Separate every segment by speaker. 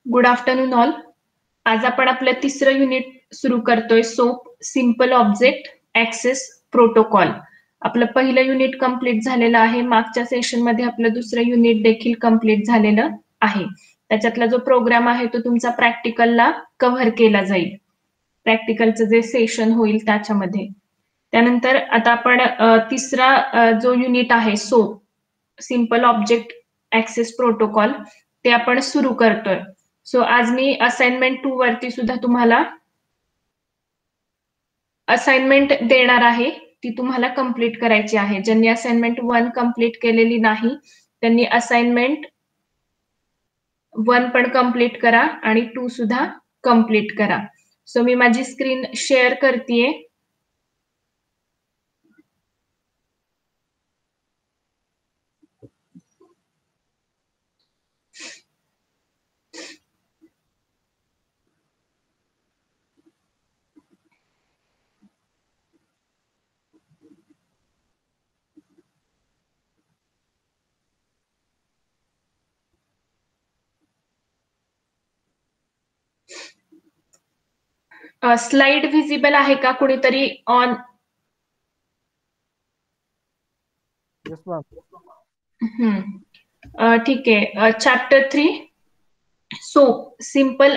Speaker 1: Good afternoon all. आज आपण आपलं तिसरं युनिट सुरू करतोय, SOAP simple object access protocol. आपलं पहिलं युनिट कंप्लीट झालेलं आहे. मागच्या सेशन मध्ये आपलं दुसरं युनिट देखील कंप्लीट झालेलं आहे. त्याच्यातला जो प्रोग्राम आहे तो तुमचा प्रॅक्टिकलला कव्हर केला जाईल, प्रॅक्टिकलचं जे सेशन होईल त्याच्यामध्ये. त्यानंतर आता आपण तिसरा जो युनिट आहे, SOAP simple object access protocol, ते आपण सुरू करतोय. सो आज मी असाइनमेंट 2 वरती सुद्धा तुम्हाला असाइनमेंट देणार आहे, ती तुम्हाला कंप्लीट करायची आहे. ज्यांनी असाइनमेंट 1 कंप्लीट केलेली नाही त्यांनी असाइनमेंट 1 पण कंप्लीट करा आणि 2 सुद्धा कंप्लीट करा. सो मी माझी स्क्रीन शेअर करतेय. स्लाइड व्हिजिबल आहे का? कुणीतरी ऑन? ठीक आहे. Chapter 3 SOAP simple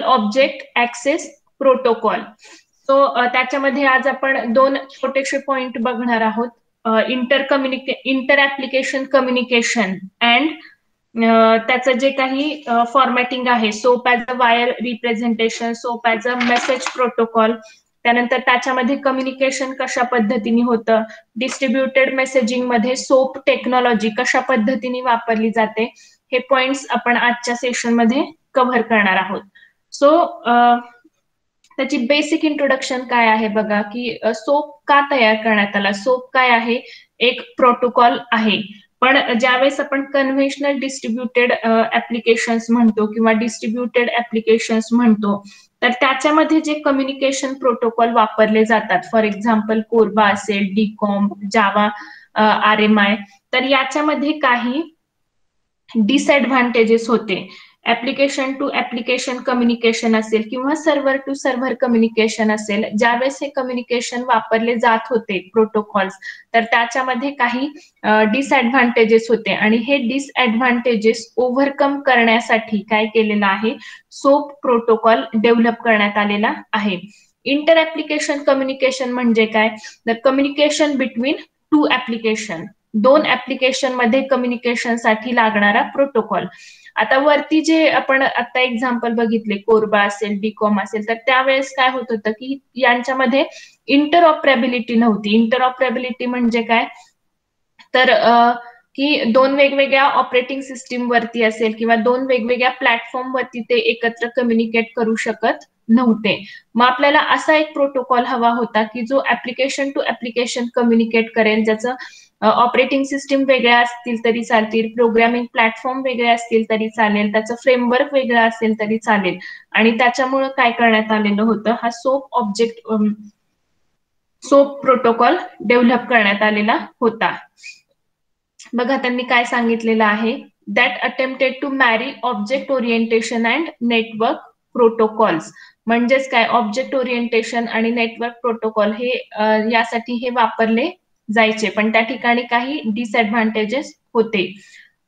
Speaker 1: object access protocol. So त्याच्यामध्ये आज आपण 2 छोटेसे पॉइंट बघणार आहोत. इंटर ऍप्लिकेशन कम्युनिकेशन अँड त्याचं जे काही फॉर्मॅटिंग आहे, SOAP as a wire representation, soap as a message protocol. त्यानंतर त्याच्यामध्ये कम्युनिकेशन कशा पद्धतीने होतं, डिस्ट्रीब्युटेड मेसेजिंग मध्ये सोप टेक्नॉलॉजी कशा पद्धतीने वापरली जाते, हे पॉइंट्स आपण आजच्या सेशन मध्ये कव्हर करणार आहोत. सो त्याची बेसिक इंट्रोडक्शन काय आहे बघा, की सोप का तयार करण्यात आला. सोप काय आहे? एक प्रोटोकॉल आहे. पण ज्यावेळेस आपण कन्व्हेन्शनल डिस्ट्रीब्युटेड ऍप्लिकेशन्स म्हणतो किंवा डिस्ट्रीब्युटेड ऍप्लिकेशन्स म्हणतो, तर त्याच्यामध्ये जे कम्युनिकेशन प्रोटोकॉल वापरले जातात, फॉर एक्झाम्पल कोरबा असेल, डीकॉम, जावा, RMI, तर याच्यामध्ये काही डिसएडव्हान्टेजेस होते. ऍप्लिकेशन टू ऍप्लिकेशन कम्युनिकेशन असेल किंवा सर्व्हर टू सर्व्हर कम्युनिकेशन असेल, ज्यावेळेस हे कम्युनिकेशन वापरले जात होते प्रोटोकॉल्स, तर त्याच्यामध्ये काही डिसएडव्हान्टेजेस होते आणि हे डिसएडव्हान्टेजेस ओव्हरकम करण्यासाठी काय केलेलं आहे, सोप प्रोटोकॉल डेव्हलप करण्यात आलेला आहे. इंटर ऍप्लिकेशन कम्युनिकेशन म्हणजे काय? The communication between 2 application, 2 application मध्ये कम्युनिकेशन साठी लागणारा प्रोटोकॉल. आता वरती जे आपण आता एक्झाम्पल बघितले, कोरबा असेल, डीकॉम असेल, तर त्यावेळेस काय होत होतं की यांच्यामध्ये इंटरऑपरेबिलिटी नव्हती. इंटरऑपरेबिलिटी म्हणजे काय? तर की 2 वेगवेगळ्या ऑपरेटिंग सिस्टीम वरती असेल किंवा 2 वेगवेगळ्या प्लॅटफॉर्म वरती ते एकत्र कम्युनिकेट करू शकत नव्हते. मग आपल्याला असा एक प्रोटोकॉल हवा होता की जो ऍप्लिकेशन टू ऍप्लिकेशन कम्युनिकेट करेल, ज्याचं ऑपरेटिंग सिस्टीम वेगळ्या असतील तरी चालतील, प्रोग्रामिंग प्लॅटफॉर्म वेगळे असतील तरी चालेल, त्याचं फ्रेमवर्क वेगळं असेल तरी चालेल. आणि त्याच्यामुळे काय करण्यात आलेलं होतं, हा सोप प्रोटोकॉल डेव्हलप करण्यात आलेला होता. बघा त्यांनी काय सांगितलेलं आहे, that attempted to marry object orientation and network protocols. म्हणजेच काय, ऑब्जेक्ट ओरिएंटेशन आणि नेटवर्क प्रोटोकॉल हे यासाठी हे वापरले जायचे, पण त्या ठिकाणी काही डिसएडव्हान्टेजेस होते.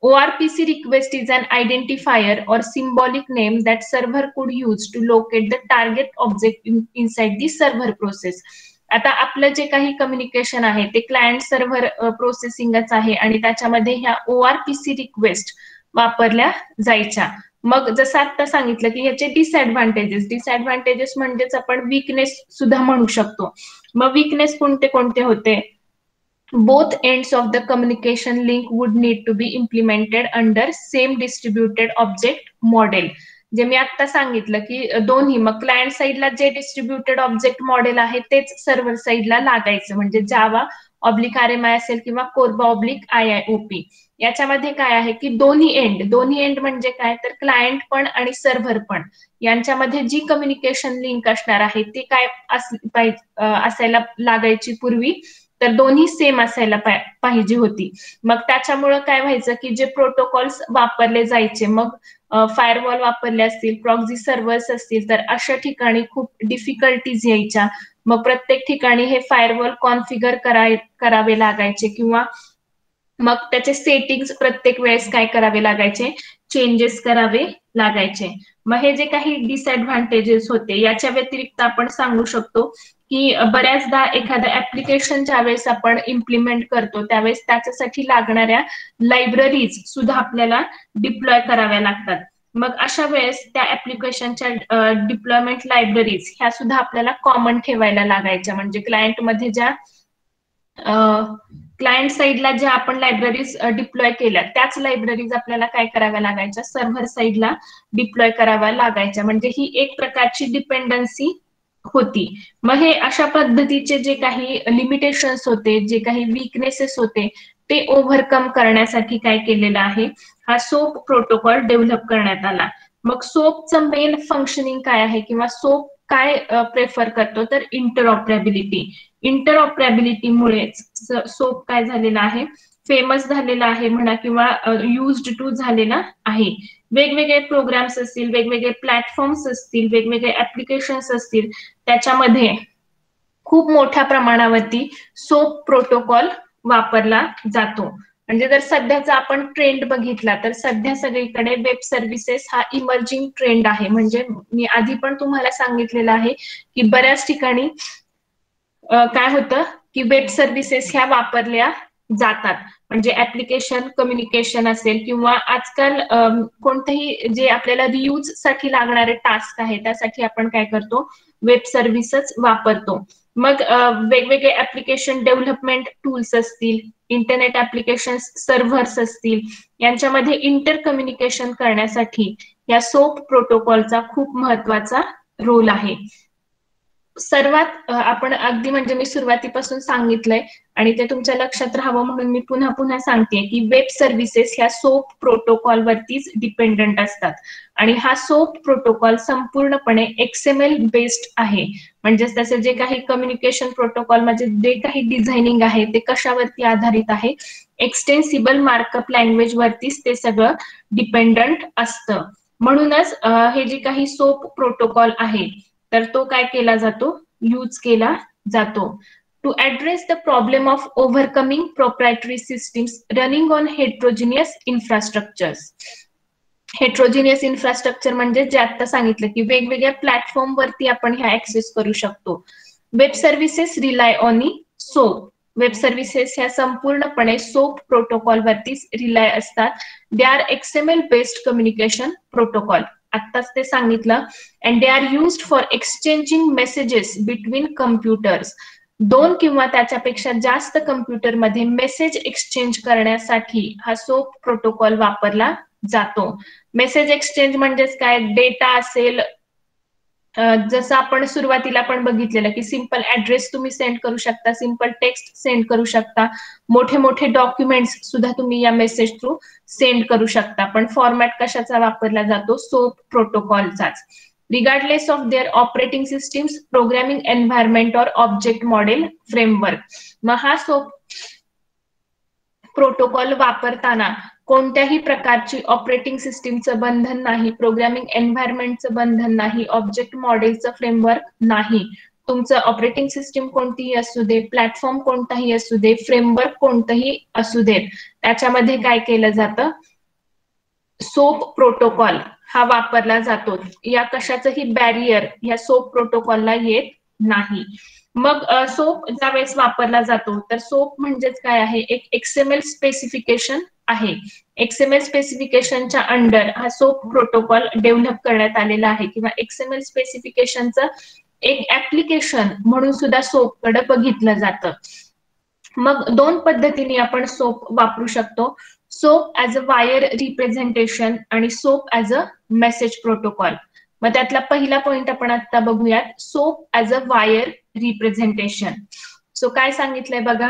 Speaker 1: ORPC request is an identifier or symbolic name that server could use to locate the target object inside the server process. आता आपलं जे काही कम्युनिकेशन आहे ते क्लायंट सर्व्हर प्रोसेसिंगच आहे आणि त्याच्यामध्ये ह्या ORPC रिक्वेस्ट वापरल्या जायच्या. मग जसं आता सांगितलं की ह्याचे डिसएडव्हान्टेजेस म्हणजेच आपण वीकनेस सुद्धा म्हणू शकतो. मग वीकनेस कोणते कोणते होते? Both ends of the communication link would need to be implemented under same distributed object model. जे मी आता सांगितलं की दोन्ही, मग क्लायंट साईडला जे डिस्ट्रीब्युटेड ऑब्जेक्ट मॉडेल आहे तेच सर्व्हर साईडला लागायचं, म्हणजे जावा ऑब्लिक RMI असेल किंवा कोरबा ऑब्लिक IIOP. याच्यामध्ये काय आहे की दोन्ही एंड म्हणजे काय, तर क्लायंट पण आणि सर्व्हर पण यांच्यामध्ये जी कम्युनिकेशन लिंक असणार आहे ते काय असायला लागायची पूर्वी, तर दोन्ही सेम असायला पाहिजे होती. मग त्याच्यामुळे काय व्हायचं की जे प्रोटोकॉल्स वापरले जायचे, मग फायरवॉल वापरले असतील, प्रॉक्सी सर्व्हर्स असतील, तर अशा ठिकाणी खूप डिफिकल्टीज यायच्या. मग प्रत्येक ठिकाणी हे फायरवॉल कॉन्फिगर करावे लागायचे किंवा मग त्याचे सेटिंग्स प्रत्येक वेळेस काय करावे लागायचे, चेंजेस करावे लागायचे. मग हे जे काही डिसएडव्हान्टेजेस होते, याच्या व्यतिरिक्त आपण सांगू शकतो की बऱ्याचदा एखाद्या ऍप्लिकेशन ज्या वेळेस आपण इम्प्लिमेंट करतो त्यावेळेस त्याच्यासाठी लागणाऱ्या लायब्ररीज सुद्धा आपल्याला डिप्लॉय कराव्या लागतात. मग अशा वेळेस त्या ऍप्लिकेशनच्या डिप्लॉयमेंट लायब्ररीज ह्या सुद्धा आपल्याला कॉमन ठेवायला लागायच्या. म्हणजे क्लायंटमध्ये ज्या क्लायंट साईडला ज्या आपण लायब्ररीज डिप्लॉय केल्या त्याच लायब्ररीज आपल्याला काय कराव्या लागायच्या, सर्व्हर साईडला डिप्लॉय कराव्या लागायच्या. म्हणजे ही एक प्रकारची डिपेंडन्सी होती. मग हे अशा पद्धतीचे जे काही लिमिटेशन्स होते, जे काही वीकनेसेस होते, ते ओव्हरकम करण्यासाठी काय केलेलं आहे, हा सोप प्रोटोकॉल डेव्हलप करण्यात आला. मग सोपचं मेन फंक्शनिंग काय आहे किंवा सोप काय प्रेफर करतो, तर इंटरऑपरेबिलिटी. इंटरऑपरेबिलिटीमुळेच सोप काय झालेला आहे, फेमस झालेला आहे म्हणा किंवा युज्ड टू झालेला आहे. वेगवेगळे प्रोग्राम्स असतील, वेगवेगळे प्लॅटफॉर्म्स असतील, वेगवेगळे ऍप्लिकेशन्स असतील, त्याच्यामध्ये खूप मोठ्या प्रमाणावरती सोप प्रोटोकॉल वापरला जातो. म्हणजे जर सध्याचा आपण ट्रेंड बघितला तर सध्या सगळीकडे वेब सर्व्हिसेस हा इमर्जिंग ट्रेंड आहे. म्हणजे मी आधी पण तुम्हाला सांगितलेलं आहे की बऱ्याच ठिकाणी काय होतं की वेब सर्व्हिसेस ह्या वापरल्या जातात. म्हणजे ऍप्लिकेशन कम्युनिकेशन असेल किंवा आजकाल कोणतेही जे आपल्याला रियूज साठी लागणारे टास्क आहे त्यासाठी आपण काय करतो, वेब सर्व्हिसच वापरतो. मग वेगवेगळे ऍप्लिकेशन डेव्हलपमेंट टूल्स असतील, इंटरनेट ऍप्लिकेशन सर्व्हर्स असतील, यांच्यामध्ये इंटर कम्युनिकेशन करण्यासाठी या सोप प्रोटोकॉलचा खूप महत्वाचा रोल आहे. सर्वात आपण अगदी म्हणजे मी सुरुवातीपासून सांगितलंय आणि ते तुमच्या लक्षात राहावं म्हणून मी पुन्हा पुन्हा सांगते की वेब सर्व्हिसेस ह्या सोप प्रोटोकॉल वरतीच डिपेंडंट असतात. आणि हा सोप प्रोटोकॉल संपूर्णपणे XML बेस्ड आहे. म्हणजेच त्याचे जे काही कम्युनिकेशन प्रोटोकॉल म्हणजे जे काही डिझायनिंग आहे ते कशावरती आधारित आहे, एक्सटेन्सिबल मार्कअप लँग्वेज वरतीच ते सगळं डिपेंडंट असतं. म्हणूनच हे जे काही सोप प्रोटोकॉल आहे तर तो काय केला जातो, यूज केला जातो. To address the problem of overcoming proprietary systems running on heterogeneous infrastructures. Heterogeneous infrastructure म्हणजे जे आता सांगितलं की वेगवेगळ्या प्लॅटफॉर्म वरती आपण ह्या ऍक्सेस करू शकतो. Web services rely on soap. Web services ह्या संपूर्णपणे सोप प्रोटोकॉल वरतीच रिलाय असतात. They are XML based communication protocol. आत्ताच ते सांगितलं. And they are used for exchanging messages between computers. दोन किंवा त्याच्यापेक्षा जास्त कम्प्युटरमध्ये मेसेज एक्सचेंज करण्यासाठी हा सोप प्रोटोकॉल वापरला जातो. मेसेज एक्सचेंज म्हणजेच काय, डेटा असेल, जसं आपण सुरुवातीला पण बघितलेलं की सिंपल ऍड्रेस तुम्ही सेंड करू शकता, सिंपल टेक्स्ट सेंड करू शकता, मोठे मोठे डॉक्युमेंट्स सुद्धा तुम्ही या मेसेज थ्रू सेंड करू शकता. पण फॉर्मॅट कशाचा वापरला जातो, सोप प्रोटोकॉलचाच. Regardless of their operating systems, programming environment और ऑब्जेक्ट मॉडेल फ्रेमवर्क. मग हा सोप प्रोटोकॉल वापरताना कोणत्याही प्रकारची ऑपरेटिंग सिस्टीमचं बंधन नाही, प्रोग्रामिंग एन्व्हायरमेंटचं बंधन नाही, ऑब्जेक्ट मॉडेलचं फ्रेमवर्क नाही. तुमचं ऑपरेटिंग सिस्टीम कोणतीही असू दे, प्लॅटफॉर्म कोणताही असू दे, फ्रेमवर्क कोणतंही असू देत, त्याच्यामध्ये काय केलं जातं, सोप प्रोटोकॉल हा वापरला जातो. या कशाचंही बॅरियर या सोप प्रोटोकॉलला येत नाही. मग सोप ज्यावेळेस वापरला जातो तर सोप म्हणजेच काय आहे, एक XML स्पेसिफिकेशन आहे. XML स्पेसिफिकेशनच्या अंडर हा सोप प्रोटोकॉल डेव्हलप करण्यात आलेला आहे किंवा XML स्पेसिफिकेशनचं एक ऍप्लिकेशन म्हणून सुद्धा सोप कडे बघितलं जातं. मग दोन पद्धतीने आपण सोप वापरू शकतो, SOAP as a wire representation आणि SOAP as a message protocol. मग त्यातला पहिला पॉइंट आपण आता बघूयात, SOAP as a wire representation. So काय सांगितलंय बघा,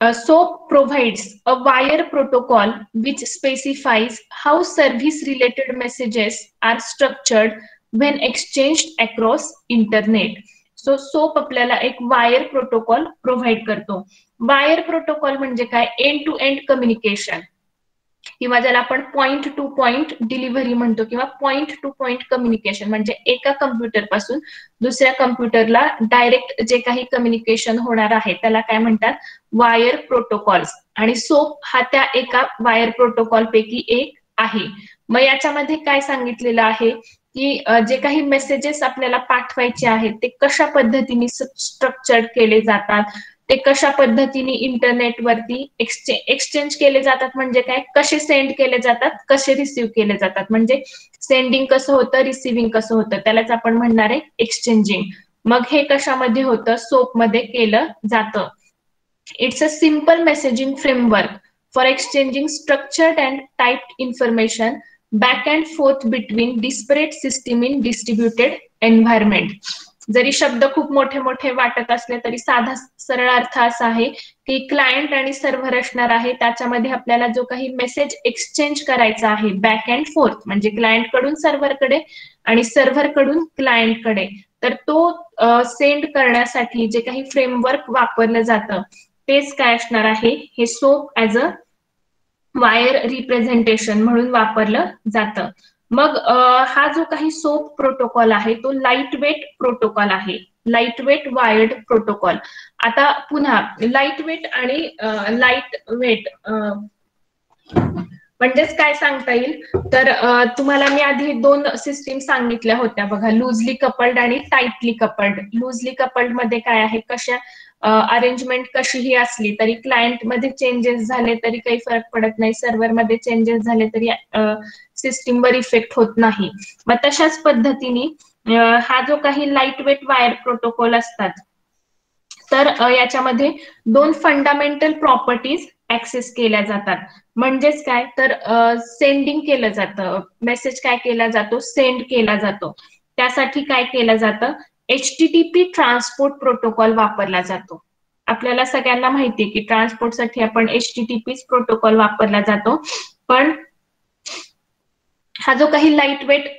Speaker 1: SOAP provides a wire protocol which specifies how service-related messages are structured when exchanged across internet. So SOAP आपल्याला एक वायर प्रोटोकॉल प्रोव्हाइड करतो. वायर प्रोटोकॉल म्हणजे काय, एंड टू एंड कम्युनिकेशन. किंवा ज्याला आपण पॉइंट टू पॉइंट डिलिव्हरी म्हणतो किंवा पॉइंट टू पॉइंट कम्युनिकेशन, म्हणजे एका कम्प्युटर पासून दुसऱ्या कम्प्युटरला डायरेक्ट जे काही कम्युनिकेशन होणार आहे त्याला काय म्हणतात, वायर प्रोटोकॉल्स. आणि सोप हा त्या एका वायर प्रोटोकॉल पैकी एक आहे. मग याच्यामध्ये काय सांगितलेलं आहे की जे काही मेसेजेस आपल्याला पाठवायचे आहेत ते कशा पद्धतीने स्ट्रक्चर्ड केले जातात, ते कशा पद्धतीने इंटरनेटवरती एक्सचेंज केले जातात, म्हणजे काय, कसे सेंड केले जातात, कसे रिसीव्ह केले जातात. म्हणजे सेंडिंग कसं होतं, रिसिव्हिंग कसं होतं, त्यालाच आपण म्हणणार आहे एक्सचेंजिंग. मग हे कशामध्ये होतं, सोप मध्ये केलं जातं. It's a simple messaging framework for exchanging structured and typed information back and fourth between desperate system in distributed environment. जरी शब्द खूप मोठे मोठे वाटत असले तरी साधा सरळ अर्थ असा आहे की क्लायंट आणि सर्व्हर असणार आहे, त्याच्यामध्ये आपल्याला जो काही मेसेज एक्सचेंज करायचा आहे बॅक अँड फोर्थ, म्हणजे क्लायंट कडून सर्व्हरकडे आणि सर्व्हर कडून क्लायंटकडे, तर तो सेंड करण्यासाठी जे काही फ्रेमवर्क वापरलं जातं तेच काय असणार आहे, हे soap as a wire representation म्हणून वापरलं जातं. मग हा जो काही सोप प्रोटोकॉल आहे तो लाईट वेट प्रोटोकॉल आहे, लाईट वेट वायर्ड प्रोटोकॉल. आता पुन्हा लाईट वेट आणि लाईट वेट म्हणजेच काय सांगता येईल, तर तुम्हाला मी आधी दोन सिस्टीम सांगितल्या होत्या बघा, लुजली कपल्ड आणि टाईटली कपल्ड. लुजली कपल्ड मध्ये काय आहे, कशा अरेंजमेंट कशीही असली तरी क्लायंट मध्ये चेंजेस झाले तरी काही फरक पडत नाही, सर्व्हर मध्ये चेंजेस झाले तरी सिस्टीमवर इफेक्ट होत नाही. मग तशाच पद्धतीने हा जो काही लाईट वेट वायर प्रोटोकॉल असतात तर याच्यामध्ये दोन फंडामेंटल प्रॉपर्टीज ऍक्सेस केल्या जातात. म्हणजेच काय, तर सेंडिंग केलं जातं, मेसेज काय केला जातो, सेंड केला जातो. त्यासाठी काय केलं जातं, HTTP ट्रान्सपोर्ट प्रोटोकॉल वापरला जातो. आपल्याला सगळ्यांना माहितीये की ट्रान्सपोर्टसाठी आपण HTTP प्रोटोकॉल वापरला जातो. पण हा जो काही लाईट वेट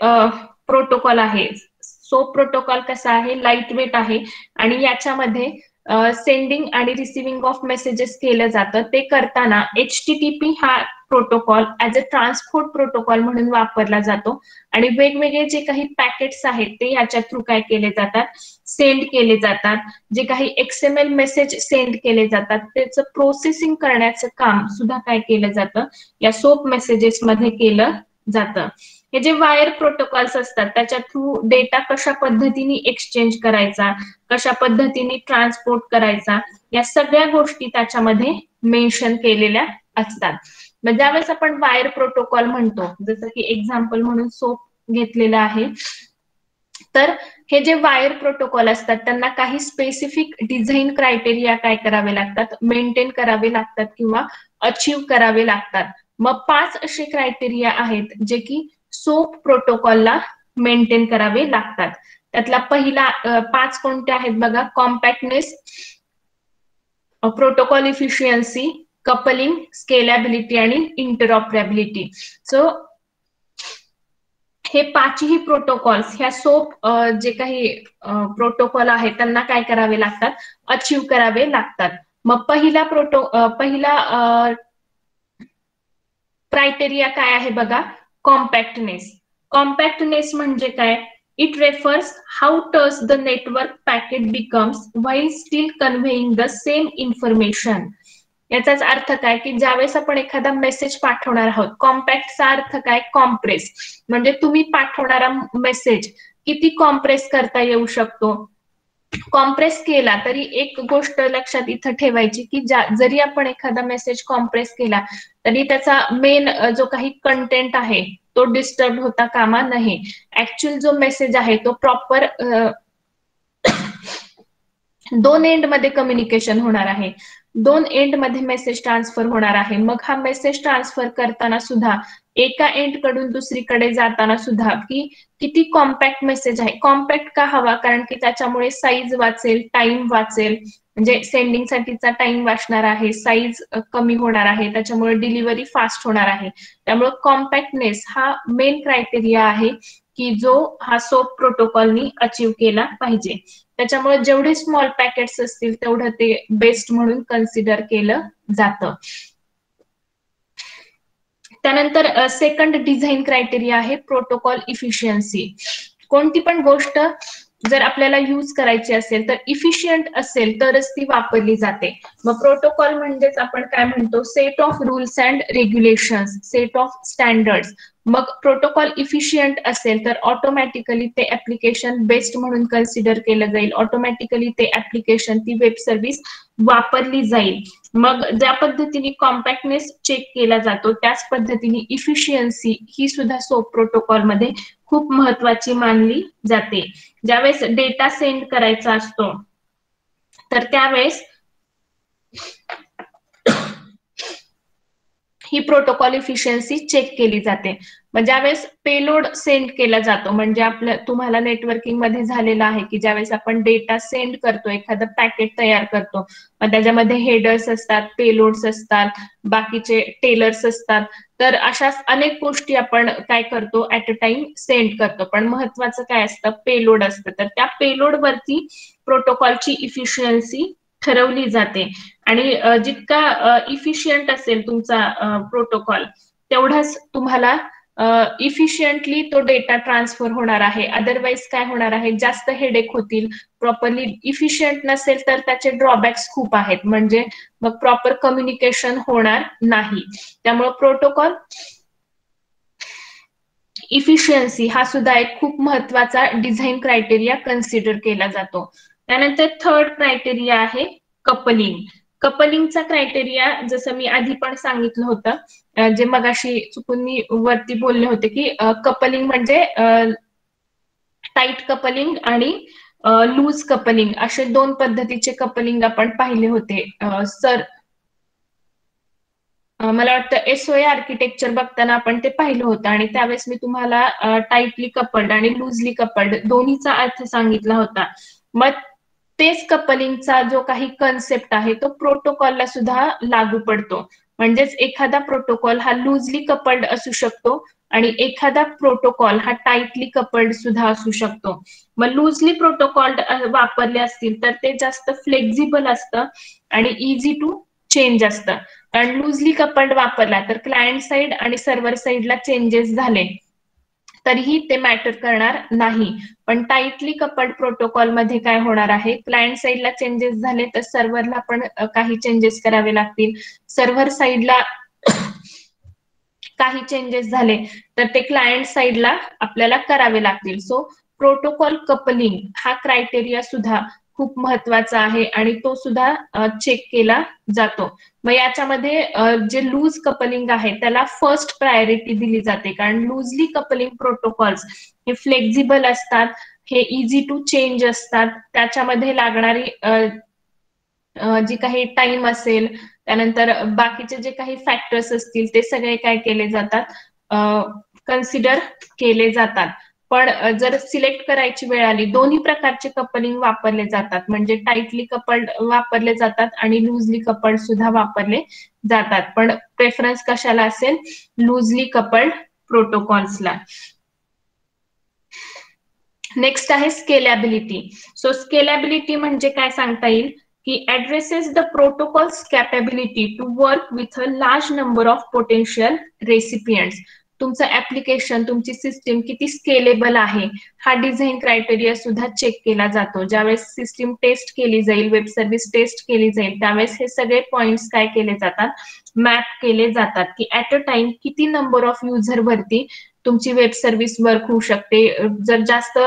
Speaker 1: प्रोटोकॉल आहे, सोप प्रोटोकॉल कसा आहे, लाईट वेट आहे आणि याच्यामध्ये सेंडिंग आणि रिसिव्हिंग ऑफ मेसेजेस केलं जातं. ते करताना HTTP हा protocol as a transport protocol म्हणून वापरला जातो आणि वेगवेगळे जे काही पॅकेट्स आहेत ते याच्या थ्रू काय केले जातात, सेंड केले जातात. जे काही XML मेसेज सेंड केले जातात त्याचं प्रोसेसिंग करण्याचं काम सुद्धा काय केलं जातं, या सोप मेसेजेस मध्ये केलं जातं. हे जे वायर प्रोटोकॉल्स असतात त्याच्या थ्रू डेटा कशा पद्धतीने एक्सचेंज करायचा, कशा पद्धतीने ट्रान्सपोर्ट करायचा, या सगळ्या गोष्टी त्याच्यामध्ये मेन्शन केलेल्या असतात. मग ज्यावेळेस आपण वायर प्रोटोकॉल म्हणतो, जसं की एक्झाम्पल म्हणून सोप घेतलेलं आहे, तर हे जे वायर प्रोटोकॉल असतात त्यांना काही स्पेसिफिक डिझाईन क्रायटेरिया काय करावे लागतात, मेंटेन करावे लागतात किंवा अचीव्ह करावे लागतात. मग 5 असे क्रायटेरिया आहेत जे की सोप प्रोटोकॉलला मेंटेन करावे लागतात. त्यातला पहिला 5 कोणते आहेत बघा, compactness, protocol efficiency, coupling, scalability आणि इंटरऑपरेबिलिटी. सो हे 5ही प्रोटोकॉल्स ह्या सोप जे काही प्रोटोकॉल आहेत त्यांना काय करावे लागतात, अचीव्ह करावे लागतात. मग पहिला क्रायटेरिया काय आहे बघा, कॉम्पॅक्टनेस. कॉम्पॅक्टनेस म्हणजे काय, it refers how thus the network packet becomes while still conveying the same information. याचाच अर्थ काय की ज्यावेळेस आपण एखादा मेसेज पाठवणार आहोत, कॉम्पॅक्टचा अर्थ काय, कॉम्प्रेस, म्हणजे तुम्ही पाठवणारा मेसेज किती कॉम्प्रेस करता येऊ शकतो. कॉम्प्रेस केला तरी एक गोष्ट लक्षात इथं ठेवायची की जरी आपण एखादा मेसेज कॉम्प्रेस केला तरी त्याचा मेन जो काही कंटेंट आहे तो डिस्टर्ब होता कामा नये. ऍक्च्युअल जो मेसेज आहे तो प्रॉपर दोन एंड मध्ये कम्युनिकेशन होणार आहे, दोन एंड मध्ये मेसेज ट्रान्सफर होणार आहे. मग हा मेसेज ट्रान्सफर करताना सुद्धा एका एंड कडून दुसरीकडे जाताना सुद्धा की किती कॉम्पॅक्ट मेसेज आहे. कॉम्पॅक्ट का हवा, कारण की त्याच्यामुळे साईज वाचेल, टाइम वाचेल, म्हणजे सेंडिंग साठीचा टाइम वाचणार आहे, साईज कमी होणार आहे, त्याच्यामुळे डिलिव्हरी फास्ट होणार आहे. त्यामुळे कॉम्पॅक्टनेस हा मेन क्रायटेरिया आहे की जो हा सोप प्रोटोकॉलनी अचीव्ह केला पाहिजे. त्याच्यामुळे जेवढे स्मॉल पॅकेट्स असतील तेवढं ते बेस्ट म्हणून कन्सिडर केलं जातं. त्यानंतर सेकंड डिझाईन क्रायटेरिया आहे प्रोटोकॉल इफिशियन्सी. कोणती पण गोष्ट जर आपल्याला यूज करायची असेल तर इफिशियंट असेल तरच ती वापरली जाते. मग प्रोटोकॉल म्हणजेच आपण काय म्हणतो, set of rules and regulations, set of standards. मग प्रोटोकॉल इफिशियंट असेल तर ऑटोमॅटिकली ते ऍप्लिकेशन बेस्ट म्हणून कन्सिडर केलं जाईल, ऑटोमॅटिकली ते ऍप्लिकेशन, ती वेब सर्व्हिस वापरली जाईल. मग ज्या पद्धतीने कॉम्पॅक्टनेस चेक केला जातो त्याच पद्धतीने इफिशियन्सी ही सुद्धा सोप प्रोटोकॉल मध्ये खूप महत्वाची मानली जाते. ज्यावेळेस डेटा सेंड करायचा असतो तर त्यावेळेस ही प्रोटोकॉल इफिशियन्सी चेक केली जाते. मग ज्यावेळेस पेलोड सेंड केला जातो, म्हणजे आपल्या तुम्हाला नेटवर्किंग मध्ये झालेलं आहे की ज्यावेळेस आपण डेटा सेंड करतो, एखादं पॅकेट तयार करतो, मग त्याच्यामध्ये हेडर्स असतात, पेलोड्स असतात, बाकीचे टेलर्स असतात, तर अशा अनेक गोष्टी आपण काय करतो, ऍट अ टाइम सेंड करतो. पण महत्वाचं काय असतं, पेलोड असतं. तर त्या पेलोड वरती प्रोटोकॉलची इफिशियन्सी ठरवली जाते आणि जितका इफिशियंट असेल तुमचा प्रोटोकॉल तेवढाच तुम्हाला इफिशियंटली तो डेटा ट्रान्सफर होणार आहे. अदरवाईज काय होणार आहे, जास्त हेडेक होतील. प्रॉपरली इफिशियंट नसेल तर त्याचे ड्रॉबॅक्स खूप आहेत, म्हणजे मग प्रॉपर कम्युनिकेशन होणार नाही. त्यामुळे प्रोटोकॉल इफिशियन्सी हा सुद्धा एक खूप महत्वाचा डिझाईन क्रायटेरिया कन्सिडर केला जातो. त्यानंतर थर्ड क्रायटेरिया आहे कपलिंग. कपलिंगचा क्रायटेरिया जसं मी आधी पण सांगितलं होतं, जे मगाशी चुकून मी वरती बोलले होते की कपलिंग म्हणजे टाईट कपलिंग आणि लूज कपलिंग असे दोन पद्धतीचे कपलिंग आपण पाहिले होते. सर मला वाटतं एसओए आर्किटेक्चर बघताना आपण ते पाहिलं होतं आणि त्यावेळेस मी तुम्हाला टाईटली कपल्ड आणि लूजली कपल्ड दोन्हीचा अर्थ सांगितला होता. मग तेच कपलिंगचा जो काही कन्सेप्ट आहे तो प्रोटोकॉलला सुद्धा लागू पडतो. म्हणजेच एखादा प्रोटोकॉल हा लूजली कपल्ड असू शकतो आणि एखादा प्रोटोकॉल हा टाईटली कपल्ड सुद्धा असू शकतो. मग लूजली प्रोटोकॉल वापरले असतील तर ते जास्त फ्लेक्झिबल असतं आणि इझी टू चेंज असतं. कारण लूजली कपल्ड वापरला तर क्लायंट साइड आणि सर्व्हर साइडला चेंजेस झाले तरीही ते मॅटर करणार नाही. पण टाईटली कपल्ड प्रोटोकॉल मध्ये काय होणार आहे, क्लायंट साइडला चेंजेस झाले तर सर्व्हरला पण काही चेंजेस करावे लागतील, सर्व्हर साइडला काही चेंजेस झाले तर ते क्लायंट साइडला आपल्याला करावे लागतील. सो प्रोटोकॉल कपलिंग हा क्रायटेरिया सुद्धा खूप महत्वाचा आहे आणि तो सुद्धा चेक केला जातो. मग याच्यामध्ये जे लूज कपलिंग आहे त्याला फर्स्ट प्रायोरिटी दिली जाते, कारण लूजली कपलिंग प्रोटोकॉल्स हे फ्लेक्झिबल असतात, हे इझी टू चेंज असतात. त्याच्यामध्ये लागणारी जी काही टाइम असेल, त्यानंतर बाकीचे जे काही फॅक्टर्स असतील ते सगळे काय केले जातात, कन्सिडर केले जातात. पण जर सिलेक्ट करायची वेळ आली, दोन्ही प्रकारचे कपलिंग वापरले जातात, म्हणजे टाईटली कपल्ड वापरले जातात आणि लूजली कपल्ड सुद्धा वापरले जातात. पण प्रेफरन्स कशाला असेल, लूजली कपल्ड प्रोटोकॉल्सला. नेक्स्ट आहे स्केलेबिलिटी. सो स्केलेबिलिटी म्हणजे काय सांगता येईल की addresses the protocol's capability to work with a large number of potential recipients. तुमचं ऍप्लिकेशन, तुमची सिस्टीम किती स्केलेबल आहे हा डिझाईन क्रायटेरिया सुद्धा चेक केला जातो. ज्यावेळेस सिस्टीम टेस्ट केली जाईल, वेब सर्व्हिस टेस्ट केली जाईल, त्यावेळेस हे सगळे पॉइंट्स काय केले जातात, मॅप केले जातात की ऍट अ टाइम किती नंबर ऑफ युजर वरती तुमची वेब सर्व्हिस वर्क होऊ शकते. जर जास्त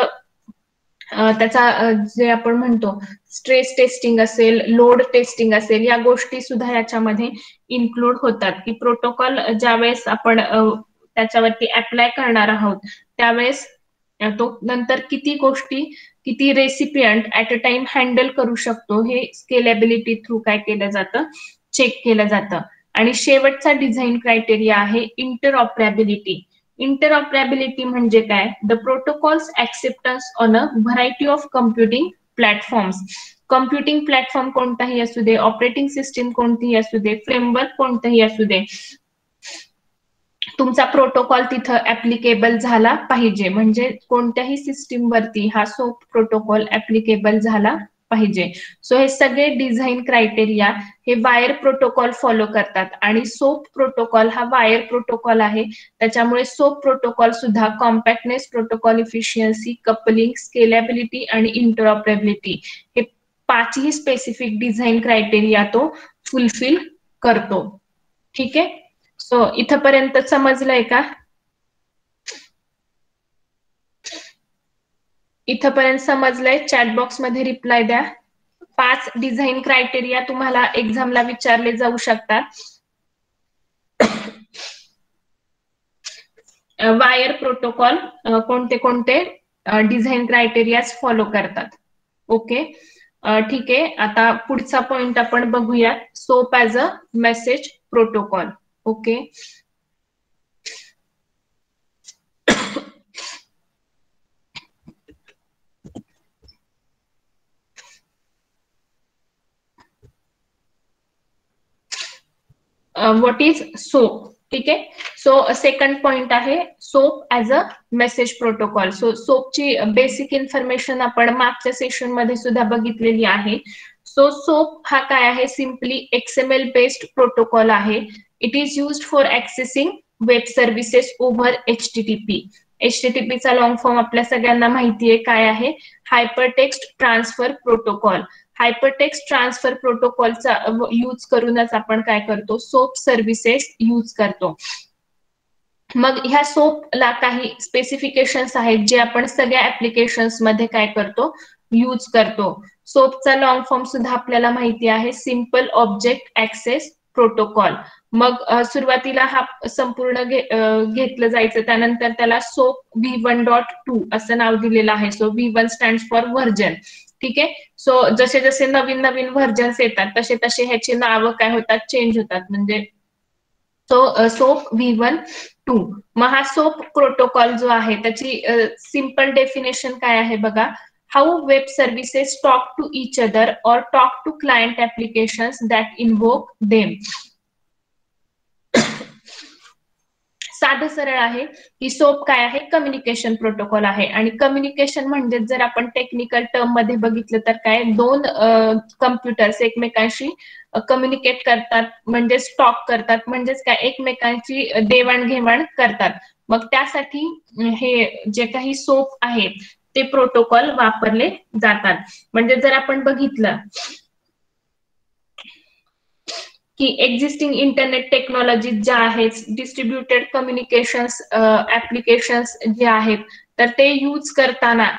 Speaker 1: त्याचा जे आपण म्हणतो स्ट्रेस टेस्टिंग असेल, लोड टेस्टिंग असेल, या गोष्टी सुद्धा याच्यामध्ये इन्क्लूड होतात की प्रोटोकॉल ज्यावेळेस आपण त्याच्यावरती अप्लाय करणार आहोत त्यावेळेस तो नंतर किती गोष्टी, किती recipient at a time handle करू शकतो हे स्केलेबिलिटी थ्रू काय केलं जातं, चेक केलं जातं. आणि शेवटचा डिझाईन क्रायटेरिया आहे इंटरऑपरेबिलिटी. इंटरऑपरेबिलिटी म्हणजे काय, the protocols acceptance on a variety of computing platforms. Computing platform कोणताही असू दे, ऑपरेटिंग सिस्टीम कोणतीही असू दे, फ्रेमवर्क कोणताही असू दे, तुमचा प्रोटोकॉल तिथं ऍप्लिकेबल झाला पाहिजे. म्हणजे कोणत्याही सिस्टीम वरती हा सोप प्रोटोकॉल ऍप्लिकेबल झाला पाहिजे. सो हे सगळे डिझाईन क्रायटेरिया हे वायर प्रोटोकॉल फॉलो करतात आणि सोप प्रोटोकॉल हा वायर प्रोटोकॉल आहे. त्याच्यामुळे सोप प्रोटोकॉल सुद्धा compactness, protocol efficiency, coupling, scalability आणि इंटरऑपरेबिलिटी हे 5ही स्पेसिफिक डिझाईन क्रायटेरिया तो फुलफिल करतो. ठीक आहे. सो इथपर्यंत समजलंय का? इथपर्यंत समजलंय? चॅट बॉक्स मध्ये रिप्लाय द्या. 5 डिझाईन क्रायटेरिया तुम्हाला एक्झामला विचारले जाऊ शकतात. वायर प्रोटोकॉल कोणते कोणते डिझाईन क्रायटेरिया फॉलो करतात. ओके. ठीक आहे. आता पुढचा पॉइंट आपण बघूया. SOAP as a message protocol. Okay. What is SOAP? ठीक आहे. सो सेकंड पॉइंट आहे SOAP as a message protocol. So सोपची बेसिक इन्फॉर्मेशन आपण मागच्या सेशन मध्ये सुद्धा बघितलेली आहे. सो सोप हा काय आहे? सिम्पली XML बेस्ड प्रोटोकॉल आहे. It is used for accessing web services over HTTP. HTTP चा लॉंग फॉर्म आपल्या सगळ्यांना माहिती आहे काय आहे? Hypertext transfer protocol. Hypertext transfer प्रोटोकॉलचा यूज करूनच आपण काय करतो? सोप सर्व्हिसेस यूज करतो. मग ह्या सोपला काही स्पेसिफिकेशन्स आहेत जे आपण सगळ्या ऍप्लिकेशन्स मध्ये काय करतो? यूज करतो. सोपचा लॉंग फॉर्म सुद्धा आपल्याला माहिती आहे, सिम्पल ऑब्जेक्ट ऍक्सेस प्रोटोकॉल. मग सुरुवातीला हा संपूर्ण घेतलं जायचं, त्यानंतर त्याला सोप V1.2 असं नाव दिलेलं आहे. So V1 stand for version. ठीक आहे. सो जसे जसे नवीन नवीन व्हर्जन्स येतात तसे तसे ह्याची नावं काय होतात? चेंज होतात. म्हणजे सोप V1.2. मग हा सोप प्रोटोकॉल जो आहे त्याची सिंपल डेफिनेशन काय आहे बघा. How web services talk to each other और talk to client applications that invoke them. साधं सरळ आहे की सोप काय आहे? कम्युनिकेशन प्रोटोकॉल आहे. आणि कम्युनिकेशन म्हणजे जर आपण टेक्निकल टर्म मध्ये बघितलं तर काय, दोन कम्प्युटर्स एकमेकांशी कम्युनिकेट करतात, म्हणजेच टॉक करतात, म्हणजेच काय एकमेकांची देवाणघेवाण करतात. मग त्यासाठी हे जे काही सोप आहेत ते प्रोटोकॉल वापरले जातात. म्हणजे जर आपण बघितलं की एक्झिस्टिंग इंटरनेट टेक्नॉलॉजी ज्या आहेत, डिस्ट्रीब्युटेड कम्युनिकेशन्स ऍप्लिकेशन्स जे आहेत, तर ते यूज करताना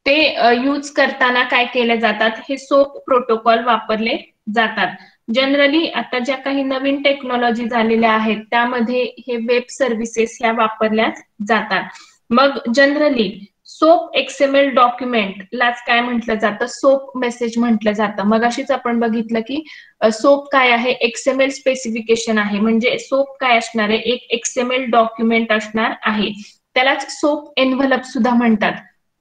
Speaker 1: ते यूज करताना काय केले जातात? हे सोप प्रोटोकॉल वापरले जातात. जनरली आता ज्या काही नवीन टेक्नॉलॉजी झालेल्या आहेत त्यामध्ये हे वेब सर्व्हिसेस ह्या वापरल्या जातात. मग जनरली सोप XML डॉक्युमेंटलाच काय म्हटलं जातं? सोप मेसेज म्हटलं जातं. मग अशीच आपण बघितलं की सोप काय आहे? XML स्पेसिफिकेशन आहे. म्हणजे सोप काय असणार आहे? एक XML डॉक्युमेंट असणार आहे. त्यालाच सोप एन्व्हलप सुद्धा म्हणतात.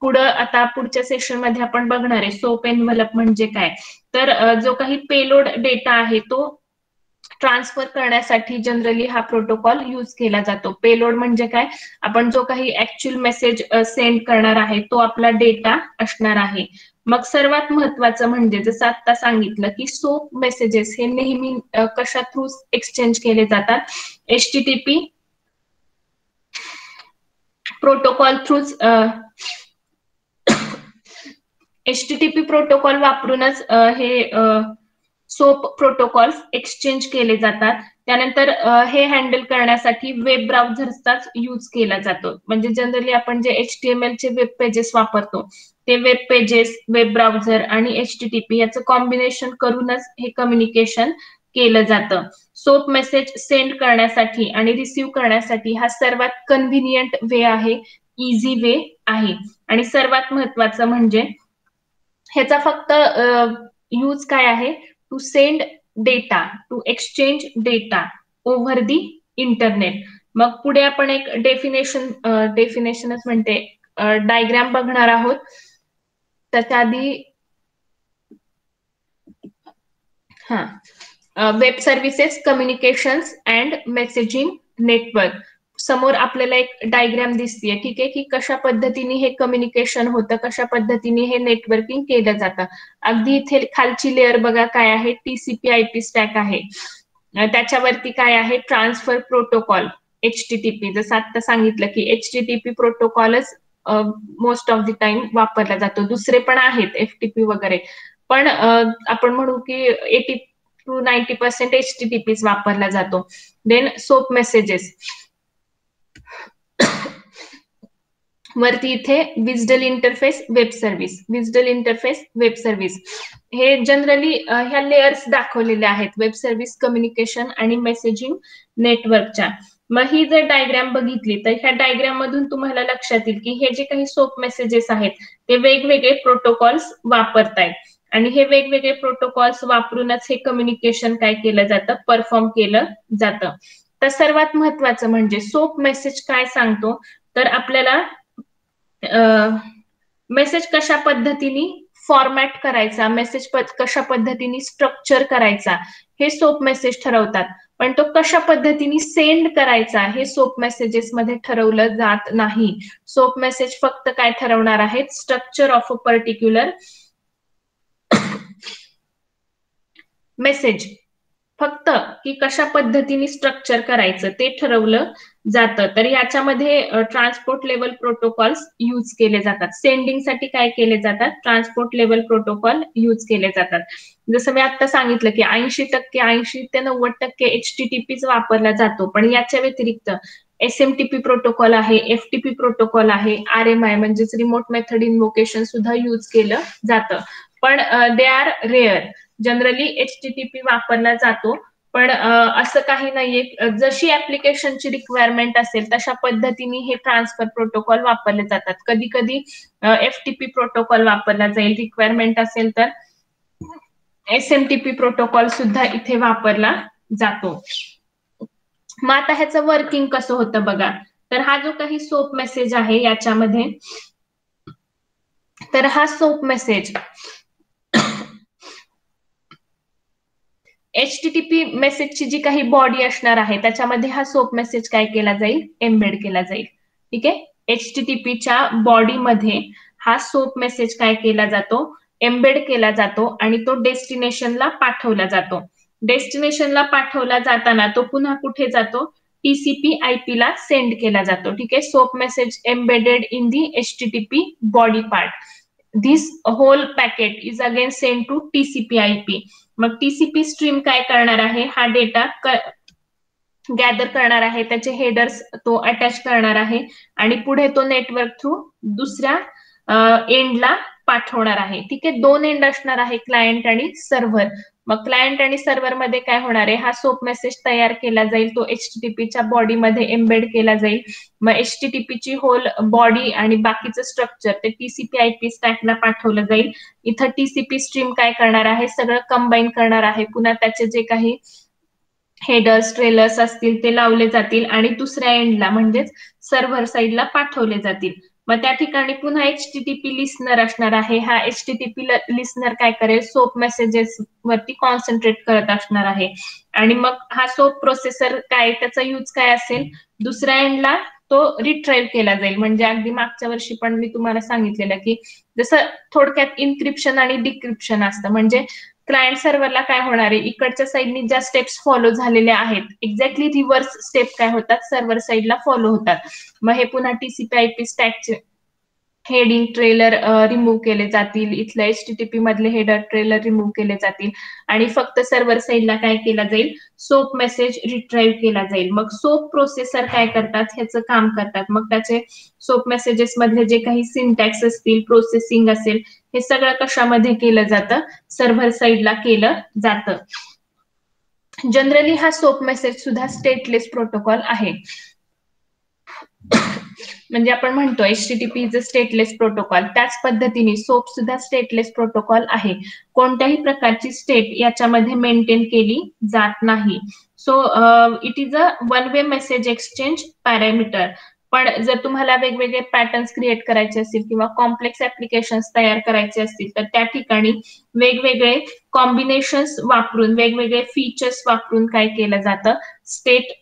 Speaker 1: पुढं आता पुढच्या सेशन मध्ये आपण बघणार आहे सोप एन्व्हलप म्हणजे काय. तर जो काही पेलोड डेटा आहे तो ट्रान्सफर करण्यासाठी जनरली हा प्रोटोकॉल यूज केला जातो. पेलोड म्हणजे काय? आपण जो काही ऍक्च्युअल मेसेज सेंड करणार आहे तो आपला डेटा असणार आहे. मग सर्वात महत्वाचं म्हणजे जसं आता सांगितलं की सोप मेसेजेस हे नेहमी कशा थ्रू एक्सचेंज केले जातात? HTTP प्रोटोकॉल थ्रूच HTTP प्रोटोकॉल वापरूनच हे सोप प्रोटोकॉल एक्सचेंज केले जातात. त्यानंतर हे हँडल करण्यासाठी वेब ब्राउझर्सचाच यूज केला जातो. म्हणजे जनरली आपण जे HTML चे वेब पेजेस वापरतो ते वेब पेजेस, वेब ब्राउझर आणि HTTP याचं कॉम्बिनेशन करूनच हे कम्युनिकेशन केलं जातं. सोप मेसेज सेंड करण्यासाठी आणि रिसीव्ह करण्यासाठी हा सर्वात कन्व्हिनियंट वे आहे, इझी वे आहे. आणि सर्वात महत्वाचं म्हणजे ह्याचा फक्त यूज काय आहे? To send data, to exchange data over the internet. मग पुढे आपण एक डेफिनेशनच म्हणते डायग्राम बघणार आहोत. त्याच्या आधी web services, communications and messaging network. समोर आपल्याला एक डायग्राम दिसतीये, ठीक आहे, की कशा पद्धतीने हे कम्युनिकेशन होतं, कशा पद्धतीने हे नेटवर्किंग केलं जातं. अगदी इथे खालची लेअर बघा काय आहे, TCP IP स्टॅक आहे. त्याच्यावरती काय आहे, ट्रान्सफर प्रोटोकॉल HTTP. जसं आता सांगितलं की HTTP प्रोटोकॉलच मोस्ट ऑफ द टाइम वापरला जातो. दुसरे पण आहेत FTP वगैरे, पण आपण म्हणू की 80 to 90% HTTP वापरला जातो. Then SOAP messages. वरती इथे WSDL interface web service, WSDL interface web service. हे जनरली ह्या लेयर्स दाखवलेल्या आहेत वेब सर्व्हिस कम्युनिकेशन आणि मेसेजिंग नेटवर्कच्या. मग ही जर डायग्राम बघितली तर ह्या डायग्राम मधून तुम्हाला लक्षात येईल की हे जे काही सोप मेसेजेस आहेत ते वेगवेगळे प्रोटोकॉल्स वापरतायत आणि हे वेगवेगळे प्रोटोकॉल्स वापरूनच हे कम्युनिकेशन काय केलं जातं, परफॉर्म केलं जातं. तर सर्वात महत्वाचं म्हणजे सोप मेसेज काय सांगतो, तर आपल्याला मेसेज कशा पद्धतीने फॉर्मॅट करायचा, मेसेज कशा पद्धतीने स्ट्रक्चर करायचा हे सोप मेसेज ठरवतात. पण तो कशा पद्धतीने सेंड करायचा हे सोप मेसेजेस मध्ये ठरवलं जात नाही. सोप मेसेज फक्त काय ठरवणार आहेत, structure of a particular message, फक्त की कशा पद्धतीने स्ट्रक्चर करायचं ते ठरवलं जातं. तर याच्यामध्ये ट्रान्सपोर्ट लेवल प्रोटोकॉल्स यूज केले जातात. सेंडिंग साठी काय केले जातात, ट्रान्सपोर्ट लेवल प्रोटोकॉल यूज केले जातात. जसं मी आता सांगितलं की 80 ते 90% HTTPच वापरला जातो, पण याच्या व्यतिरिक्त SMTP प्रोटोकॉल आहे, FTP प्रोटोकॉल आहे, RMI म्हणजेच रिमोट मेथड इन्व्होकेशन सुद्धा यूज केलं जातं. पण they are rare. Generally HTTP वापरला जातो, पण असं काही नाहीये, जशी ऍप्लिकेशनची रिक्वायरमेंट असेल तशा पद्धतीने हे ट्रान्सफर प्रोटोकॉल वापरले जातात. कधी कधी FTP प्रोटोकॉल वापरला जाईल, रिक्वायरमेंट असेल तर SMTP प्रोटोकॉल सुद्धा इथे वापरला जातो. मग आता ह्याचं वर्किंग कसं होतं बघा. तर हा जो काही सोप मेसेज आहे याच्यामध्ये, तर हा सोप मेसेज HTTP मेसेजची जी काही बॉडी असणार आहे त्याच्यामध्ये हा सोप मेसेज काय केला जाईल, एम्बेड केला जाईल. ठीक आहे, HTTPच्या बॉडीमध्ये हा सोप मेसेज काय केला जातो, एम्बेड केला जातो आणि तो डेस्टिनेशनला पाठवला जातो. डेस्टिनेशनला पाठवला जाताना तो पुन्हा कुठे जातो, TCP IP ला सेंड केला जातो. ठीक आहे, SOAP message embedded in the HTTP body part. This whole packet is again send to TCP IP. मग TCP स्ट्रीम काय करणार आहे, हा डेटा गॅदर करणार आहे, त्याचे हेडर्स तो अटॅच करणार आहे आणि पुढे तो नेटवर्क थ्रू दुसऱ्या एंडला पाठवणार आहे. ठीक आहे, दोन एंड असणार आहे, क्लायंट आणि सर्व्हर. मग क्लायंट आणि सर्व्हर मध्ये काय होणार आहे, हा सोप मेसेज तयार केला जाईल, तो HTTPच्या बॉडीमध्ये एम्बेड केला जाईल. मग HTTPची होल बॉडी आणि बाकीचं स्ट्रक्चर ते TCP IP स्टॅकला पाठवलं जाईल. इथं TCP स्ट्रीम काय करणार आहे, सगळं कंबाईन करणार आहे, पुन्हा त्याचे जे काही हेडर्स ट्रेलर्स असतील ते लावले जातील आणि दुसऱ्या एंडला म्हणजेच सर्व्हर साइडला पाठवले जातील. मग त्या ठिकाणी पुन्हा HTTP लिस्नर असणार आहे. हा HTTP लिस्नर काय करेल, सोप मेसेजेस वरती कॉन्सन्ट्रेट करत असणार आहे आणि मग हा सोप प्रोसेसर काय, त्याचा यूज काय असेल, दुसऱ्या एंडला तो रिट्राईव्ह केला जाईल. म्हणजे अगदी मागच्या वर्षी पण मी तुम्हाला सांगितलेलं की जसं थोडक्यात इन्क्रिप्शन आणि डिक्रिप्शन असतं, म्हणजे क्लायंट सर्व्हरला काय होणार आहे, इकडच्या साईडनी ज्या स्टेप्स फॉलो झालेल्या आहेत एक्झॅक्टली रिव्हर्स स्टेप काय होतात, सर्व्हर साईडला फॉलो होतात. मग हे पुन्हा TCP IP स्टॅकचे हेडिंग ट्रेलर रिमूव्ह केले जातील, इथल्या HTTP मधले हेडर ट्रेलर रिमूव्ह केले जातील आणि फक्त सर्व्हर साईडला काय केला जाईल, सोप मेसेज रिट्राईव्ह केला जाईल. मग सोप प्रोसेसर काय करतात, ह्याचं काम करतात. मग त्याचे सोप मेसेजेस मधले जे काही सिंटॅक्स असतील, प्रोसेसिंग असेल, हे सगळं कशामध्ये केलं जातं, सर्व्हर साईडला केलं जातं. जनरली हा सोप मेसेज सुद्धा स्टेटलेस प्रोटोकॉल आहे. म्हणजे आपण म्हणतो HTTP is a stateless protocol, त्याच पद्धतीने सोप सुद्धा स्टेटलेस प्रोटोकॉल आहे. कोणत्याही प्रकारची स्टेट याच्यामध्ये मेंटेन केली जात नाही. So it is a one way message exchange parameter. पण जर तुम्हाला वेगवेगळे पॅटर्न्स क्रिएट करायचे असतील किंवा कॉम्प्लेक्स ऍप्लिकेशन्स तयार करायचे असतील तर त्या ठिकाणी वेगवेगळे कॉम्बिनेशन्स वापरून, वेगवेगळे फीचर्स वापरून काय केलं जातं, स्टेट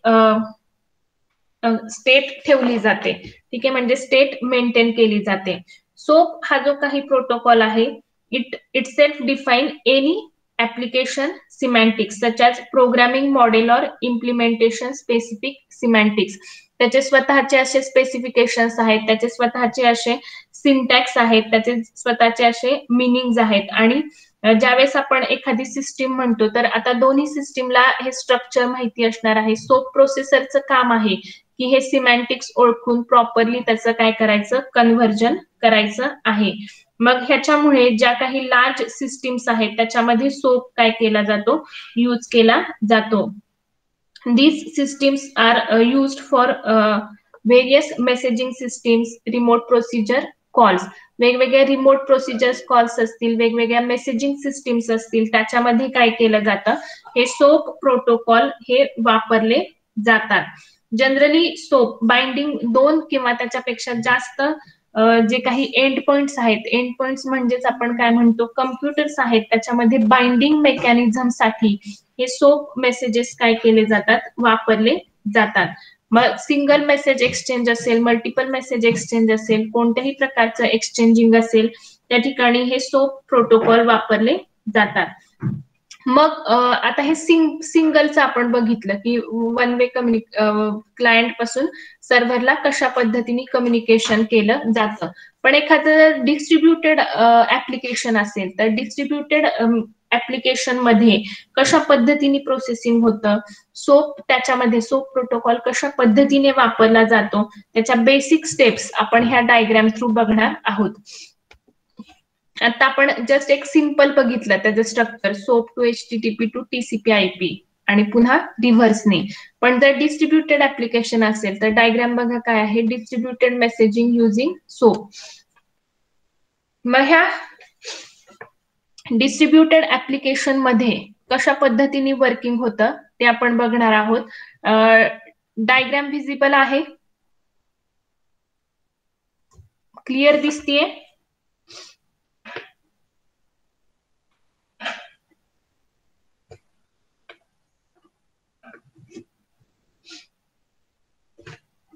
Speaker 1: स्टेट ठेवली जाते, ठीक आहे, म्हणजे स्टेट मेंटेन केली जाते. सोप हा जो काही प्रोटोकॉल आहे, itself define any application semantics such as programming model और इम्प्लिमेंटेशन स्पेसिफिक सिमॅन्टिक्स. त्याचे स्वतःचे असे स्पेसिफिकेशन्स आहेत, त्याचे स्वतःचे असे सिंटॅक्स आहेत, त्याचे स्वतःचे असे मिनिंग्स आहेत. आणि ज्यावेळेस आपण एखादी सिस्टीम म्हणतो, तर आता दोन्ही सिस्टीमला हे स्ट्रक्चर माहिती असणार आहे. सोप प्रोसेसरचं काम आहे की हे सिमॅन्टिक्स ओळखून प्रॉपरली त्याचं काय करायचं, कन्व्हर्जन करायचं आहे. मग ह्याच्यामुळे ज्या काही लार्ज सिस्टीम्स आहेत त्याच्यामध्ये सोप काय केला जातो, यूज केला जातो. These systems are used for various messaging systems, remote procedure calls. वेगवेगळ्या रिमोट प्रोसिजर्स कॉल्स असतील, वेगवेगळ्या मेसेजिंग सिस्टीम्स असतील, त्याच्यामध्ये काय केलं जातं, हे सोप प्रोटोकॉल हे वापरले जातात. जनरली सोप बाइंडिंग 2 किंवा त्याच्यापेक्षा जास्त जे काही एंड पॉइंट्स आहेत, एंड पॉइंट्स म्हणजेच आपण काय म्हणतो, कम्प्युटर्स आहेत, त्याच्यामध्ये बाइंडिंग मेकॅनिझम साठी हे सोप मेसेजेस काय केले जातात, वापरले जातात. मग सिंगल मेसेज एक्सचेंज असेल, मल्टिपल मेसेज एक्सचेंज असेल, कोणत्याही प्रकारचं एक्सचेंजिंग असेल, त्या ठिकाणी हे सोप प्रोटोकॉल वापरले जातात. मग आता हे सिंगलचं आपण बघितलं की वन वे क्लायंट पासून सर्व्हरला कशा पद्धतीने कम्युनिकेशन केलं जातं. पण एखादं डिस्ट्रीब्युटेड ऍप्लिकेशन असेल, तर डिस्ट्रीब्युटेड ऍप्लिकेशन मध्ये कशा पद्धतीने प्रोसेसिंग होतं, सोप त्याच्यामध्ये सोप प्रोटोकॉल कशा पद्धतीने वापरला जातो, त्याच्या बेसिक स्टेप्स आपण ह्या डायग्राम थ्रू बघणार आहोत. आता आपण जस्ट एक सिंपल बघितलं त्याचं structure, SOAP to HTTP to TCP/IP आणि पुन्हा रिव्हर्सने. पण जर डिस्ट्रीब्युटेड ऍप्लिकेशन असेल तर डायग्राम बघा काय आहे, डिस्ट्रीब्युटेड मेसेजिंग युजिंग सोप. मग ह्या डिस्ट्रीब्युटेड ऍप्लिकेशन मध्ये कशा पद्धतीने वर्किंग होतं ते आपण बघणार आहोत. डायग्राम व्हिजिबल आहे, क्लिअर दिसतीये?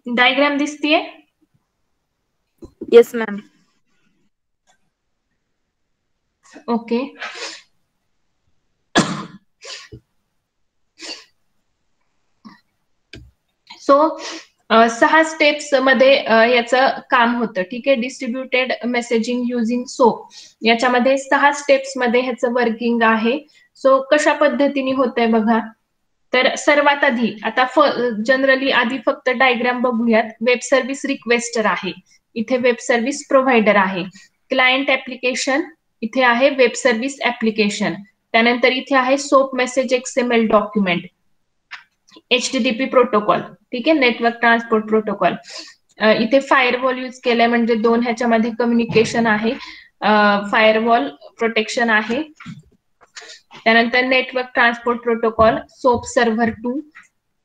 Speaker 1: डायग्राम दिसतीये?
Speaker 2: Yes ma'am.
Speaker 1: Okay. So 6 steps मध्ये याचं काम होतं, ठीक आहे. डिस्ट्रीब्युटेड मेसेजिंग युजिंग सोप याच्यामध्ये 6 स्टेप्स मध्ये ह्याचं वर्किंग आहे. सो कशा पद्धतीने होतंय बघा. तर सर्वात आधी आता जनरली आधी फक्त डायग्राम बघूयात. वेब सर्व्हिस रिक्वेस्टर आहे, इथे वेब सर्व्हिस प्रोव्हायडर आहे. क्लायंट ऍप्लिकेशन इथे आहे, वेब सर्व्हिस ऍप्लिकेशन. त्यानंतर इथे आहे SOAP message XML document, HTTP protocol, ठीक आहे, नेटवर्क ट्रान्सपोर्ट प्रोटोकॉल. इथे फायरवॉल यूज केलंय, म्हणजे 2 ह्याच्यामध्ये कम्युनिकेशन आहे, फायरवॉल प्रोटेक्शन आहे. त्यानंतर network transport protocol, soap server 2,